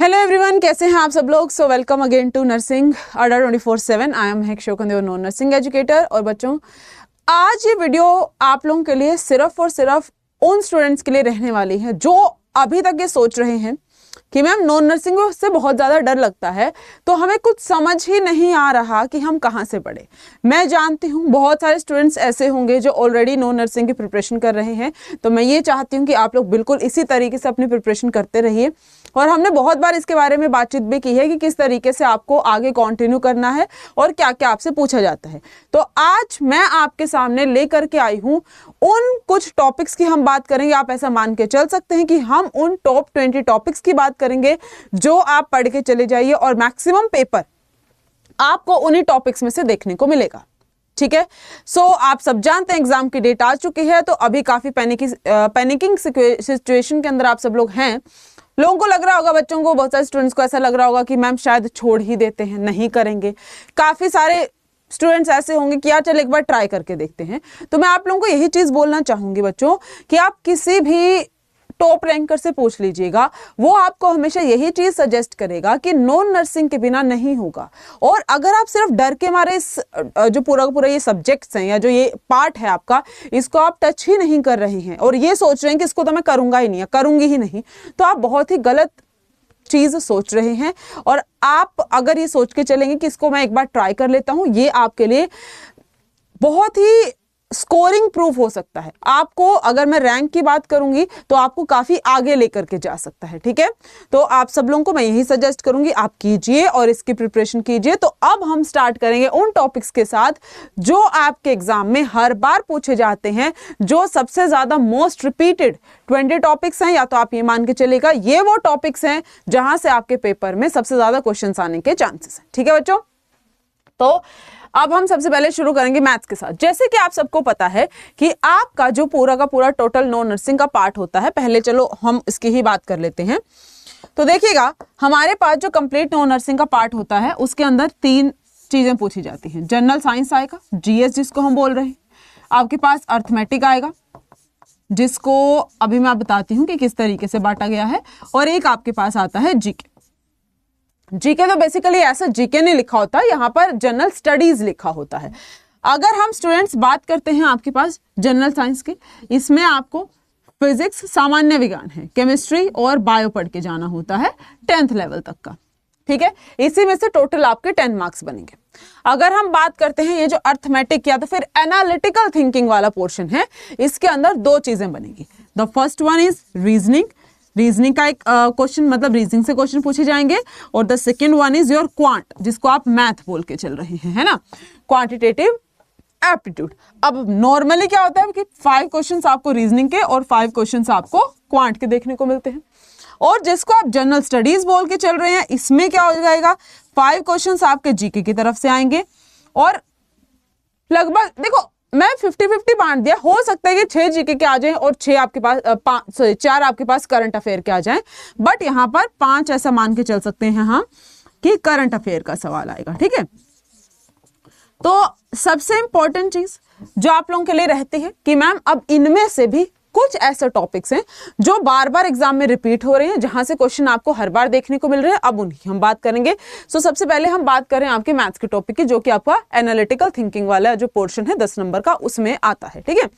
Hello everyone, कैसे हैं आप सब लोग। So welcome again to nursing Adda 24/7। I am हेक शोकंदेव, नॉन नर्सिंग एजुकेटर। और बच्चों, आज ये वीडियो आप लोगों के लिए सिर्फ और सिर्फ उन स्टूडेंट्स के लिए रहने वाली है जो अभी तक ये सोच रहे हैं कि मैम नॉन नर्सिंग से बहुत ज़्यादा डर लगता है, तो हमें कुछ समझ ही नहीं आ रहा कि हम कहाँ से पढ़े। मैं जानती हूँ बहुत सारे स्टूडेंट्स ऐसे होंगे जो ऑलरेडी नॉन नर्सिंग की प्रिपरेशन कर रहे हैं, तो मैं ये चाहती हूँ कि आप लोग बिल्कुल इसी तरीके से अपनी प्रिपरेशन करते रहिए। और हमने बहुत बार इसके बारे में बातचीत भी की है कि किस तरीके से आपको आगे कंटिन्यू करना है और क्या क्या आपसे पूछा जाता है। तो आज मैं आपके सामने लेकर के आई हूँ उन कुछ टॉपिक्स की हम बात करेंगे। आप ऐसा मान के चल सकते हैं कि हम उन टॉप 20 टॉपिक्स की बात करेंगे जो आप पढ़ के चले जाइए और मैक्सिमम पेपर आपको उन्हीं टॉपिक्स में से देखने को मिलेगा। ठीक है। सो आप सब जानते हैं एग्जाम की डेट आ चुकी है, तो अभी काफी पैनिकिंग सिचुएशन के अंदर आप सब लोग हैं। लोगों को लग रहा होगा, बच्चों को, बहुत सारे स्टूडेंट्स को ऐसा लग रहा होगा कि मैम शायद छोड़ ही देते हैं, नहीं करेंगे। काफी सारे स्टूडेंट्स ऐसे होंगे कि यार चल एक बार ट्राई करके देखते हैं। तो मैं आप लोगों को यही चीज बोलना चाहूंगी बच्चों कि आप किसी भी टॉप रैंकर से पूछ लीजिएगा, वो आपको हमेशा यही चीज सजेस्ट करेगा कि नॉन नर्सिंग के बिना नहीं होगा। और अगर आप सिर्फ डर के मारे इस जो पूरा ये सब्जेक्ट्स हैं या जो ये पार्ट है आपका, इसको आप टच ही नहीं कर रहे हैं और ये सोच रहे हैं कि इसको तो मैं करूंगा ही नहीं या करूंगी ही नहीं, तो आप बहुत ही गलत चीज सोच रहे हैं। और आप अगर ये सोच के चलेंगे कि इसको मैं एक बार ट्राई कर लेता हूं, ये आपके लिए बहुत ही स्कोरिंग प्रूफ हो सकता है। आपको, अगर मैं रैंक की बात करूंगी, तो आपको काफी आगे लेकर के जा सकता है। ठीक है। तो आप सब लोगों को मैं यही सजेस्ट करूंगी, आप कीजिए और इसकी प्रिपरेशन कीजिए। तो अब हम स्टार्ट करेंगे उन टॉपिक्स के साथ जो आपके एग्जाम में हर बार पूछे जाते हैं, जो सबसे ज्यादा मोस्ट रिपीटेड 20 टॉपिक्स हैं, या तो आप ये मान के चलेगा ये वो टॉपिक्स हैं जहां से आपके पेपर में सबसे ज्यादा क्वेश्चन आने के चांसेस हैं। ठीक है बच्चों। तो अब हम सबसे पहले शुरू करेंगे मैथ्स के साथ। जैसे कि आप सबको पता है कि आपका जो पूरा का पूरा टोटल नॉन नर्सिंग का पार्ट होता है, पहले चलो हम इसकी ही बात कर लेते हैं। तो देखिएगा, हमारे पास जो कंप्लीट नॉन नर्सिंग का पार्ट होता है उसके अंदर 3 चीजें पूछी जाती हैं। जनरल साइंस आएगा, जीएस जिसको हम बोल रहे हैं, आपके पास अर्थमेटिक आएगा जिसको अभी मैं बताती हूँ कि किस तरीके से बांटा गया है, और एक आपके पास आता है जीके। जीके तो बेसिकली ऐसा जीके नहीं लिखा होता, यहाँ पर जनरल स्टडीज लिखा होता है। अगर हम स्टूडेंट्स बात करते हैं आपके पास जनरल साइंस की, इसमें आपको फिजिक्स, सामान्य विज्ञान है, केमिस्ट्री और बायो पढ़ के जाना होता है 10th लेवल तक का। ठीक है। इसी में से टोटल आपके 10 मार्क्स बनेंगे। अगर हम बात करते हैं ये जो अर्थमेटिक या तो फिर एनालिटिकल थिंकिंग वाला पोर्शन है, इसके अंदर 2 चीजें बनेगी। The first one is reasoning. Reasoning का एक क्वेश्चन, मतलब रीजनिंग से क्वेश्चन पूछे जाएंगे। और the second one is your quant, जिसको आप मैथ बोल के चल रहे हैं, है ना, क्वांटिटेटिव एप्टीट्यूड। अब नॉर्मली क्या होता है कि 5 क्वेश्चंस आपको रीजनिंग के और 5 क्वेश्चंस आपको क्वांट के देखने को मिलते हैं। और जिसको आप जनरल स्टडीज बोल के चल रहे हैं, इसमें क्या हो जाएगा, 5 क्वेश्चंस आपके जीके की तरफ से आएंगे। और लगभग देखो, मैं 50-50 बांट दिया, हो सकता है कि 6 जीके के आ जाएं और 4 आपके पास करंट अफेयर के आ जाएं, बट यहां पर 5 ऐसा मान के चल सकते हैं हम कि करंट अफेयर का सवाल आएगा। ठीक है। तो सबसे इंपॉर्टेंट चीज जो आप लोगों के लिए रहती है कि मैम अब इनमें से भी कुछ ऐसे टॉपिक्स हैं जो बार बार एग्जाम में रिपीट हो रहे हैं, जहां से क्वेश्चन आपको हर बार देखने को मिल रहे हैं, अब उनकी हम बात करेंगे। सो सबसे पहले हम बात करें आपके मैथ्स के टॉपिक की, जो कि आपका एनालिटिकल थिंकिंग वाला जो पोर्शन है 10 नंबर का, उसमें आता है। ठीक है।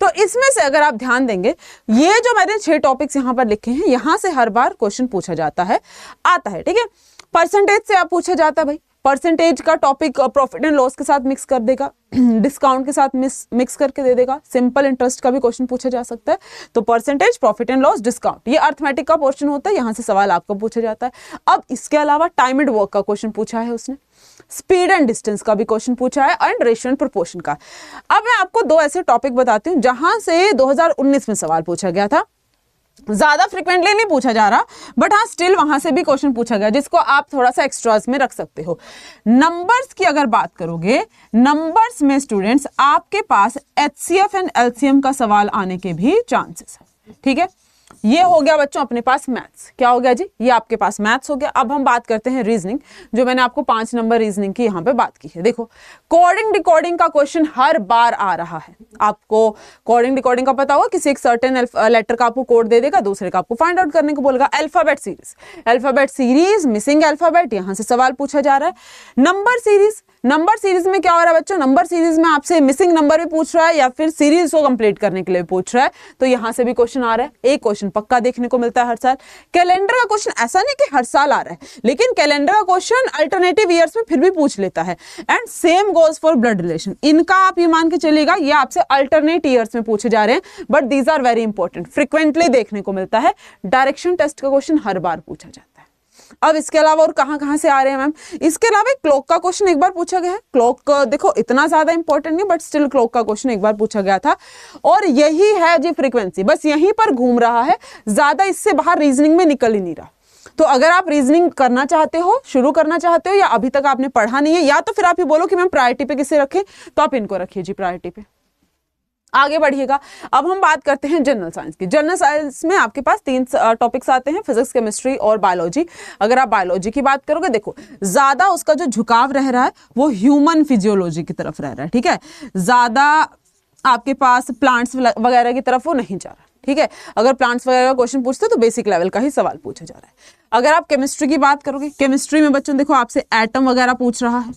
तो इसमें से अगर आप ध्यान देंगे, ये जो मैंने 6 टॉपिक्स यहाँ पर लिखे हैं, यहां से हर बार क्वेश्चन पूछा जाता है, आता है। ठीक है। परसेंटेज से आप पूछा जाता है भाई, परसेंटेज का टॉपिक प्रॉफिट एंड लॉस के साथ मिक्स कर देगा, डिस्काउंट के साथ मिक्स करके दे देगा। सिंपल इंटरेस्ट का भी क्वेश्चन पूछा जा सकता है। तो percentage, profit and loss, discount, ये अर्थमेटिक का पोर्शन होता है, यहां से सवाल आपको पूछा जाता है। अब इसके अलावा टाइम एंड वर्क का क्वेश्चन पूछा है उसने, स्पीड एंड डिस्टेंस का भी क्वेश्चन पूछा है, एंड रेशियो एंड प्रोपोर्शन का। अब मैं आपको 2 ऐसे टॉपिक बताती हूँ जहां से 2019 में सवाल पूछा गया था। ज्यादा फ्रिक्वेंटली नहीं पूछा जा रहा, बट हाँ स्टिल वहां से भी क्वेश्चन पूछा गया, जिसको आप थोड़ा सा एक्स्ट्रास में रख सकते हो। नंबर्स की अगर बात करोगे, नंबर्स में स्टूडेंट्स आपके पास एचसीएफ एंड एलसीएम का सवाल आने के भी चांसेस है। ठीक है। ये हो गया बच्चों अपने पास मैथ्स। क्या हो गया जी? ये आपके पास मैथ्स हो गया। अब हम बात करते हैं रीजनिंग, जो मैंने आपको 5 नंबर रीजनिंग की यहाँ पे बात की है। देखो, कोडिंग डिकोडिंग का क्वेश्चन हर बार आ रहा है। आपको कोडिंग डिकोडिंग का पता होगा, किसी एक सर्टेन लेटर का आपको कोड दे देगा, दूसरे का आपको फाइंड आउट करने को बोलेगा। अल्फाबेट सीरीज, मिसिंग अल्फाबेट, यहाँ से सवाल पूछा जा रहा है। नंबर सीरीज में क्या हो रहा है बच्चों? नंबर सीरीज में आपसे मिसिंग नंबर भी पूछ रहा है या फिर सीरीज को कंप्लीट करने के लिए पूछ रहा है, तो यहां से भी क्वेश्चन आ रहा है। एक क्वेश्चन पक्का देखने को मिलता है हर साल। कैलेंडर का क्वेश्चन ऐसा नहीं कि हर साल आ रहा है, लेकिन कैलेंडर का क्वेश्चन अल्टरनेटिव ईयर्स में फिर भी पूछ लेता है। And same goes for blood relation. इनका आप ये मान के चलिएगा, ये आपसे अल्टरनेट ईयर्स में पूछे जा रहे हैं, but these are very important, frequently देखने को मिलता है। डायरेक्शन टेस्ट का क्वेश्चन हर बार पूछा जाता है। अब इसके अलावा और कहां से आ रहे हैं मैम? इसके अलावा क्लॉक का क्वेश्चन एक बार पूछा गया है। क्लॉक देखो इतना ज्यादा इंपॉर्टेंट नहीं, बट स्टिल क्लॉक का क्वेश्चन एक बार पूछा गया था। और यही है जी फ्रीक्वेंसी, बस यहीं पर घूम रहा है, ज्यादा इससे बाहर रीजनिंग में निकल ही नहीं रहा। तो अगर आप रीजनिंग करना चाहते हो, शुरू करना चाहते हो, या अभी तक आपने पढ़ा नहीं है, या तो फिर आप ये बोलो कि मैम प्रायोरिटी पे किसे रखें, तो आप इनको रखिए जी प्रायोरिटी पे, आगे बढ़िएगा। अब हम बात करते हैं जनरल साइंस की। जनरल साइंस में आपके पास 3 टॉपिक्स आते हैं, फिजिक्स, केमिस्ट्री और बायोलॉजी। अगर आप बायोलॉजी की बात करोगे, देखो ज्यादा उसका जो झुकाव रह रहा है वो ह्यूमन फिजियोलॉजी की तरफ रह रहा है, ठीक है। ज्यादा आपके पास प्लांट्स वगैरह की तरफ वो नहीं जा रहा, ठीक है। अगर प्लांट्स वगैरह का क्वेश्चन पूछते तो बेसिक लेवल का ही सवाल पूछा जा रहा है। अगर आप केमिस्ट्री की बात करोगे, केमिस्ट्री में बच्चों देखो आपसे एटम वगैरह पूछ रहा है,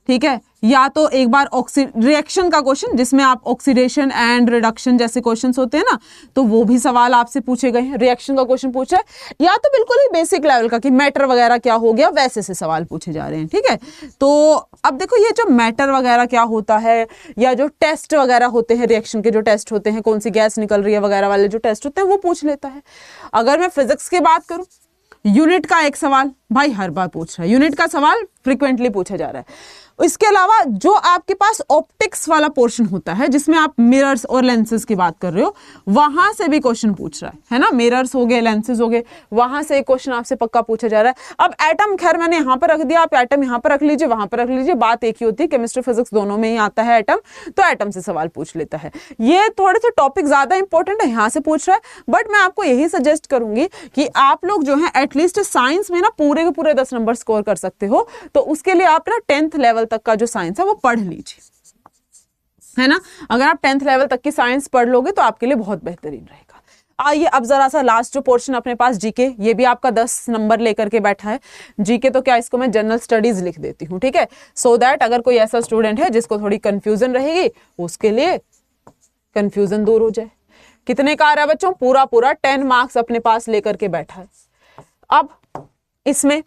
ठीक है, या तो एक बार रिएक्शन का क्वेश्चन जिसमें आप ऑक्सीडेशन एंड रिडक्शन जैसे क्वेश्चंस होते हैं ना, तो वो भी सवाल आपसे पूछे गए हैं। रिएक्शन का क्वेश्चन पूछा है, या तो बिल्कुल ही बेसिक लेवल का कि मैटर वगैरह क्या हो गया, वैसे से सवाल पूछे जा रहे हैं, ठीक है। तो अब देखो ये जो मैटर वगैरह क्या होता है, या जो टेस्ट वगैरह होते हैं, रिएक्शन के जो टेस्ट होते हैं, कौन सी गैस निकल रही है वगैरह वाले जो टेस्ट होते हैं, वो पूछ लेता है। अगर मैं फिजिक्स की बात करूं, यूनिट का एक सवाल भाई हर बार पूछ रहा है, यूनिट का सवाल फ्रिक्वेंटली पूछा जा रहा है। इसके अलावा जो आपके पास ऑप्टिक्स वाला पोर्शन होता है, जिसमें आप मिरर्स और लेंसेज की बात कर रहे हो, वहां से भी क्वेश्चन पूछ रहा है ना। मिरर्स हो गए, लेंसेज हो गए, वहां से एक क्वेश्चन आपसे पक्का पूछा जा रहा है। अब एटम खैर मैंने यहां पर रख दिया, आप एटम यहां पर रख लीजिए, वहां पर रख लीजिए, बात एक ही होती है, केमिस्ट्री फिजिक्स दोनों में ही आता है एटम, तो एटम से सवाल पूछ लेता है। ये थोड़े से टॉपिक ज्यादा इंपॉर्टेंट है, यहां से पूछ रहा है, बट मैं आपको यही सजेस्ट करूंगी कि आप लोग जो है एटलीस्ट साइंस में ना पूरे के पूरे 10 नंबर स्कोर कर सकते हो, तो उसके लिए आप ना 10th लेवल तक का जो साइंस है वो पढ़ लीजिए, है ना। अगर आप 10th लेवल तक की साइंस पढ़ लोगे तो आपके लिए बहुत बेहतरीन रहेगा। आइए अब जरा सा लास्ट जो पोर्शन अपने पास जीके, ये भी आपका 10 नंबर लेकर के बैठा है। जीके तो क्या, इसको मैं जनरल स्टडीज लिख देती हूँ, ठीक है, सो दैट अगर कोई ऐसा स्टूडेंट है जिसको थोड़ी कंफ्यूजन रहेगी, उसके लिए कंफ्यूजन दूर हो जाए। कितने का आ रहा है बच्चों? पूरा 10 मार्क्स अपने पास लेकर के बैठा है। अब इसमें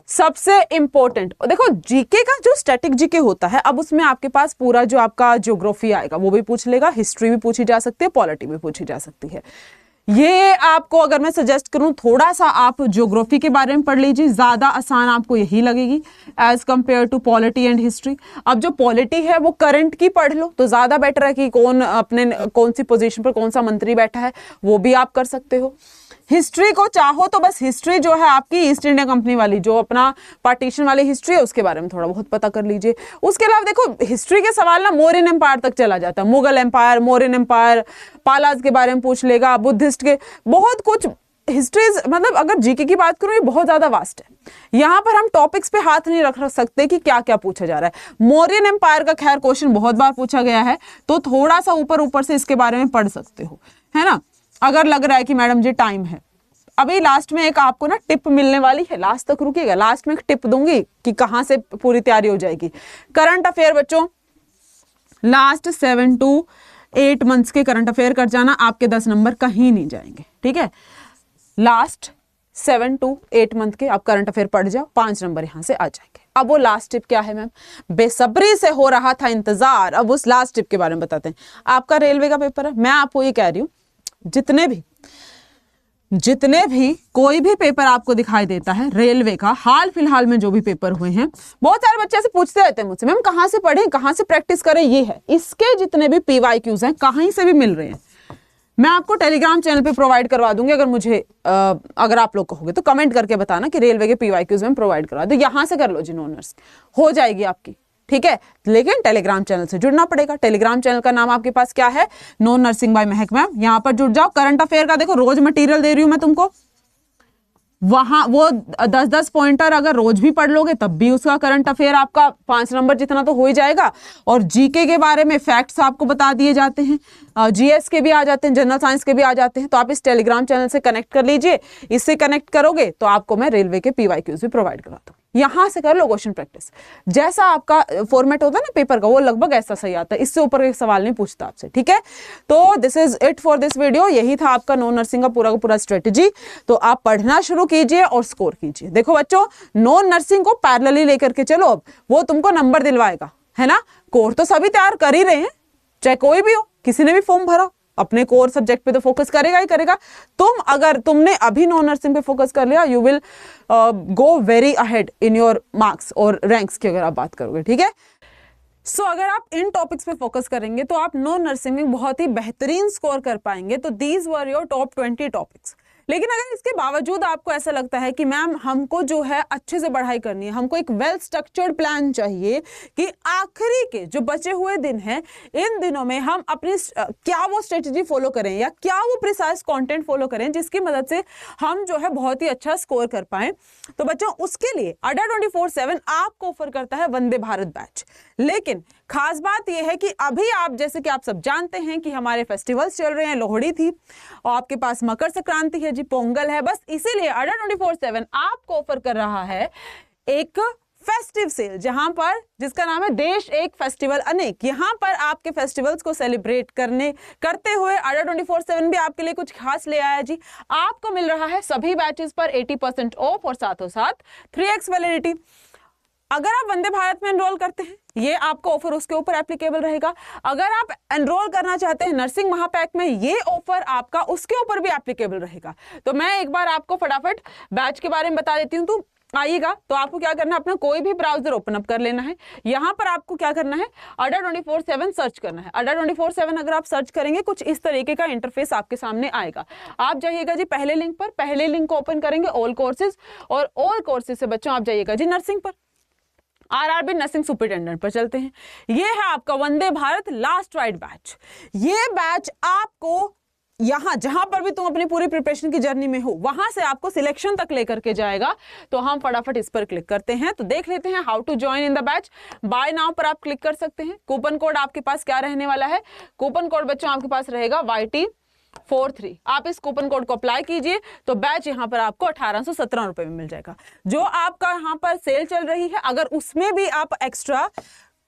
सबसे इंपॉर्टेंट देखो, जीके का जो स्टैटिक जीके होता है, अब उसमें आपके पास पूरा जो आपका ज्योग्राफी आएगा वो भी पूछ लेगा, हिस्ट्री भी पूछी जा सकती है, पॉलिटी भी पूछी जा सकती है। ये आपको अगर मैं सजेस्ट करूं, थोड़ा सा आप ज्योग्राफी के बारे में पढ़ लीजिए, ज्यादा आसान आपको यही लगेगी as compared to polity and history. अब जो पॉलिटी है वो करंट की पढ़ लो तो ज्यादा बेटर है, कि कौन सी पोजीशन पर कौन सा मंत्री बैठा है, वो भी आप कर सकते हो। हिस्ट्री को चाहो तो बस हिस्ट्री जो है आपकी ईस्ट इंडिया कंपनी वाली, जो अपना पार्टीशन वाली हिस्ट्री है, उसके बारे में थोड़ा बहुत पता कर लीजिए। उसके अलावा देखो हिस्ट्री के सवाल ना मौर्यन एम्पायर तक चला जाता है, मुगल एम्पायर, मौर्यन एम्पायर, पालाज के बारे में पूछ लेगा, बुद्धिस्ट के, बहुत कुछ हिस्ट्रीज। मतलब अगर जीके की बात करूं, ये बहुत ज्यादा वास्ट है, यहाँ पर हम टॉपिक्स पे हाथ नहीं रख सकते कि क्या क्या पूछा जा रहा है। मौर्यन एम्पायर का खैर क्वेश्चन बहुत बार पूछा गया है, तो थोड़ा सा ऊपर से इसके बारे में पढ़ सकते हो, है ना। अगर लग रहा है कि मैडम जी टाइम है, अभी लास्ट में एक आपको ना टिप मिलने वाली है, लास्ट तक रुकिएगा, लास्ट में एक टिप दूंगी कि कहां से पूरी तैयारी हो जाएगी। करंट अफेयर बच्चों, लास्ट 7 to 8 मंथ्स के करंट अफेयर कर जाना, आपके 10 नंबर कहीं नहीं जाएंगे, ठीक है। लास्ट 7 to 8 मंथ के आप करंट अफेयर पढ़ जाओ, 5 नंबर यहां से आ जाएंगे। अब वो लास्ट टिप क्या है मैम? बेसब्री से हो रहा था इंतजार, अब उस लास्ट टिप के बारे में बताते हैं। आपका रेलवे का पेपर है, मैं आपको ये कह रही हूं, जितने भी कोई भी पेपर आपको दिखाई देता है रेलवे का, हाल फिलहाल में जो भी पेपर हुए हैं, बहुत सारे बच्चे से पूछते रहते हैं मुझसे, मैम कहां से पढ़ें, कहां से प्रैक्टिस करें, ये है, इसके जितने भी PYQs हैं कहीं से भी मिल रहे हैं, मैं आपको टेलीग्राम चैनल पे प्रोवाइड करवा दूंगी। अगर आप लोग कहोगे तो कमेंट करके बताना कि रेलवे के PYQs में प्रोवाइड करवा दो, यहां से कर लो जी, नॉनर्स हो जाएगी आपकी, ठीक है, लेकिन टेलीग्राम चैनल से जुड़ना पड़ेगा। टेलीग्राम चैनल का नाम आपके पास क्या है, नॉन नर्सिंग बाय महक मैम। यहां पर जुड़ जाओ। करंट अफेयर का देखो रोज मटेरियल दे रही हूं मैं तुमको, वहां वो 10-10 पॉइंटर अगर रोज भी पढ़ लोगे तब भी उसका करंट अफेयर आपका 5 नंबर जितना तो हो ही जाएगा। और जीके के बारे में फैक्ट्स आपको बता दिए जाते हैं, जीएस के भी आ जाते हैं, जनरल साइंस के भी आ जाते हैं। तो आप इस टेलीग्राम चैनल से कनेक्ट कर लीजिए। इससे कनेक्ट करोगे तो आपको मैं रेलवे के PYQs भी प्रोवाइड कराता हूँ। यहां से कर लो क्वेश्चन प्रैक्टिस। जैसा आपका फॉर्मेट होता है ना पेपर का, वो लगभग ऐसा सही आता है, इससे ऊपर एक सवाल नहीं पूछता आपसे, ठीक है। तो this is it for this video. यही था आपका नॉन नर्सिंग का पूरा स्ट्रेटेजी। तो आप पढ़ना शुरू कीजिए और स्कोर कीजिए। देखो बच्चों, नॉन नर्सिंग को पैरेलली लेकर के चलो, अब वो तुमको नंबर दिलवाएगा, है ना। कोर तो सभी तैयार कर ही रहे हैं, चाहे कोई भी हो, किसी ने भी फॉर्म भरा, अपने कोर सब्जेक्ट पे तो फोकस करेगा ही करेगा। तुमने अभी नॉन नर्सिंग पे फोकस कर लिया, you will go very ahead in your marks और रैंक्स की अगर आप बात करोगे, ठीक है। सो अगर आप इन टॉपिक्स पे फोकस करेंगे तो आप नॉन नर्सिंग में बहुत ही बेहतरीन स्कोर कर पाएंगे। तो these were your top 20 topics. लेकिन अगर इसके बावजूद आपको ऐसा लगता है कि मैम हमको जो है अच्छे से पढ़ाई करनी है, हमको एक वेल स्ट्रक्चर्ड प्लान चाहिए कि आखिरी के जो बचे हुए दिन हैं, इन दिनों में हम अपनी क्या वो स्ट्रेटजी फॉलो करें या क्या वो प्रिसाइज कंटेंट फॉलो करें जिसकी मदद से हम जो है बहुत ही अच्छा स्कोर कर पाएं, तो बच्चों उसके लिए अड्डा 24/7 आपको ऑफर करता है वंदे भारत बैच। लेकिन खास बात यह है कि अभी आप, जैसे कि आप सब जानते हैं कि हमारे फेस्टिवल्स चल रहे हैं, लोहड़ी थी और आपके पास मकर संक्रांति है जी, पोंगल है, बस इसीलिए अड्डा 24/7 आपको ऑफर कर रहा है एक फेस्टिव सेल, जहां पर, जिसका नाम है देश एक फेस्टिवल अनेक। यहां पर आपके फेस्टिवल्स को सेलिब्रेट करते हुए अड्डा 24/7 भी आपके लिए कुछ खास ले आया जी। आपको मिल रहा है सभी बैचेस पर 80% ऑफ और साथों साथ 3x वैलिडिटी। अगर आप वंदे भारत में एनरोल करते हैं, ये आपका ऑफर उसके ऊपर एप्लीकेबल रहेगा। अगर आप एनरोल करना चाहते हैं नर्सिंग महापैक में, ये ऑफर आपका उसके ऊपर भी एप्लीकेबल रहेगा। तो मैं एक बार आपको फटाफट बैच के बारे में बता देती हूँ। तो आइएगा, तो आपको क्या करना है, अपना कोई भी ब्राउजर ओपन अप कर लेना है। यहां पर आपको क्या करना है, अड्डा 24/7 सर्च करना है। अड्डा 24/7 अगर आप सर्च करेंगे, कुछ इस तरीके का इंटरफेस आपके सामने आएगा। आप जाइएगा जी पहले लिंक पर, पहले लिंक को ओपन करेंगे ऑल कोर्सेज, और ऑल कोर्सेज से बच्चों आप जाइएगा जी नर्सिंग पर, RRB नर्सिंग सुपरिटेंडेंट पर चलते हैं। ये है आपका Vande Bharat last ride batch. ये बैच आपको यहां जहां पर भी तुम अपनी पूरी प्रिपरेशन की जर्नी में हो, वहां से आपको सिलेक्शन तक लेकर के जाएगा। तो हम फटाफट इस पर क्लिक करते हैं, तो देख लेते हैं how to join in the batch. Buy now पर आप क्लिक कर सकते हैं। कूपन कोड आपके पास क्या रहने वाला है, कूपन कोड बच्चों आपके पास रहेगा YT43। आप इस कूपन कोड को अप्लाई कीजिए तो बैच यहां पर आपको 1817 रुपए में मिल जाएगा। जो आपका यहां पर सेल चल रही है, अगर उसमें भी आप एक्स्ट्रा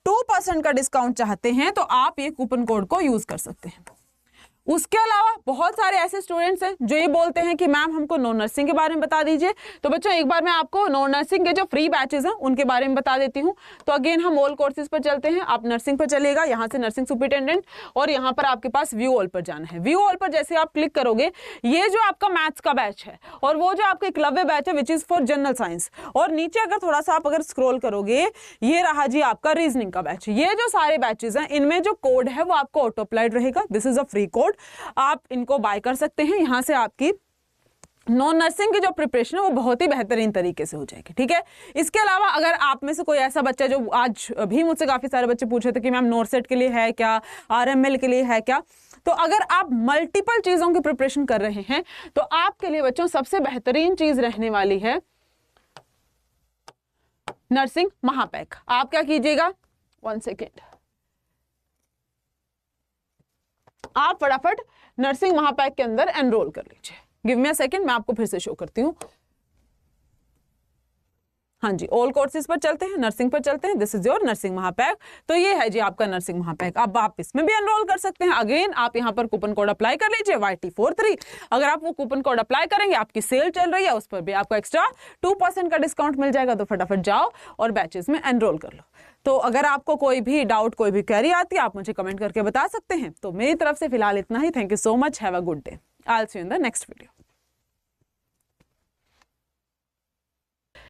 2% का डिस्काउंट चाहते हैं तो आप ये कूपन कोड को यूज कर सकते हैं। उसके अलावा बहुत सारे ऐसे स्टूडेंट्स हैं जो ये बोलते हैं कि मैम हमको नॉन नर्सिंग के बारे में बता दीजिए। तो बच्चों एक बार मैं आपको नॉन नर्सिंग के जो फ्री बैचेस हैं उनके बारे में बता देती हूँ। तो अगेन हम ऑल कोर्सेज पर चलते हैं। आप नर्सिंग पर चलेगा, यहाँ से नर्सिंग सुपरिटेंडेंट, और यहाँ पर आपके पास व्यू ऑल पर जाना है। व्यू ऑल पर जैसे आप क्लिक करोगे, ये जो आपका मैथ्स का बैच है और वो जो आपका एकलव्य बैच है which is for general science, और नीचे अगर थोड़ा सा आप अगर स्क्रॉल करोगे, ये रहा जी आपका रीजनिंग का बैच। ये जो सारे बैचेस हैं, इनमें जो कोड है वो आपको ऑटो अप्लाइड रहेगा। This is a free code, आप इनको बाय कर सकते हैं। यहां से आपकी नॉन नर्सिंग की जो प्रिपरेशन है वो बहुत ही बेहतरीन तरीके से हो जाएगी, ठीक है। इसके अलावा अगर आप में से कोई ऐसा बच्चा, जो आज भी मुझसे काफी सारे बच्चे पूछ रहे थे कि मैम नॉर्सेट के लिए है क्या, RML के लिए है क्या, तो अगर आप मल्टीपल चीजों की प्रिपरेशन कर रहे हैं तो आपके लिए बच्चों सबसे बेहतरीन चीज रहने वाली है नर्सिंग महापैक। आप क्या कीजिएगा, 1 सेकेंड, आप फटाफट नर्सिंग महापैक के अंदर एनरोल कर लीजिए। गिव मी अ सेकंड, मैं आपको फिर से शो करती हूँ। हाँ जी, ऑल कोर्सेज पर चलते हैं, नर्सिंग पर चलते हैं। दिस इज योर नर्सिंग महापैक। तो ये है जी आपका नर्सिंग महापैक। अब आप इसमें भी एनरोल कर सकते हैं। अगेन आप यहाँ पर कूपन कोड अप्लाई कर लीजिए YT43। अगर आप वो कूपन कोड अप्लाई करेंगे, आपकी सेल चल रही है, उस पर भी आपको एक्स्ट्रा 2% का डिस्काउंट मिल जाएगा। तो फटाफट जाओ और बैचेस में एनरोल कर लो। तो अगर आपको कोई भी डाउट, कोई भी क्वेरी आती है, आप मुझे कमेंट करके बता सकते हैं। तो मेरी तरफ से फिलहाल इतना ही। Thank you so much, have a good day. I will see you in the next video.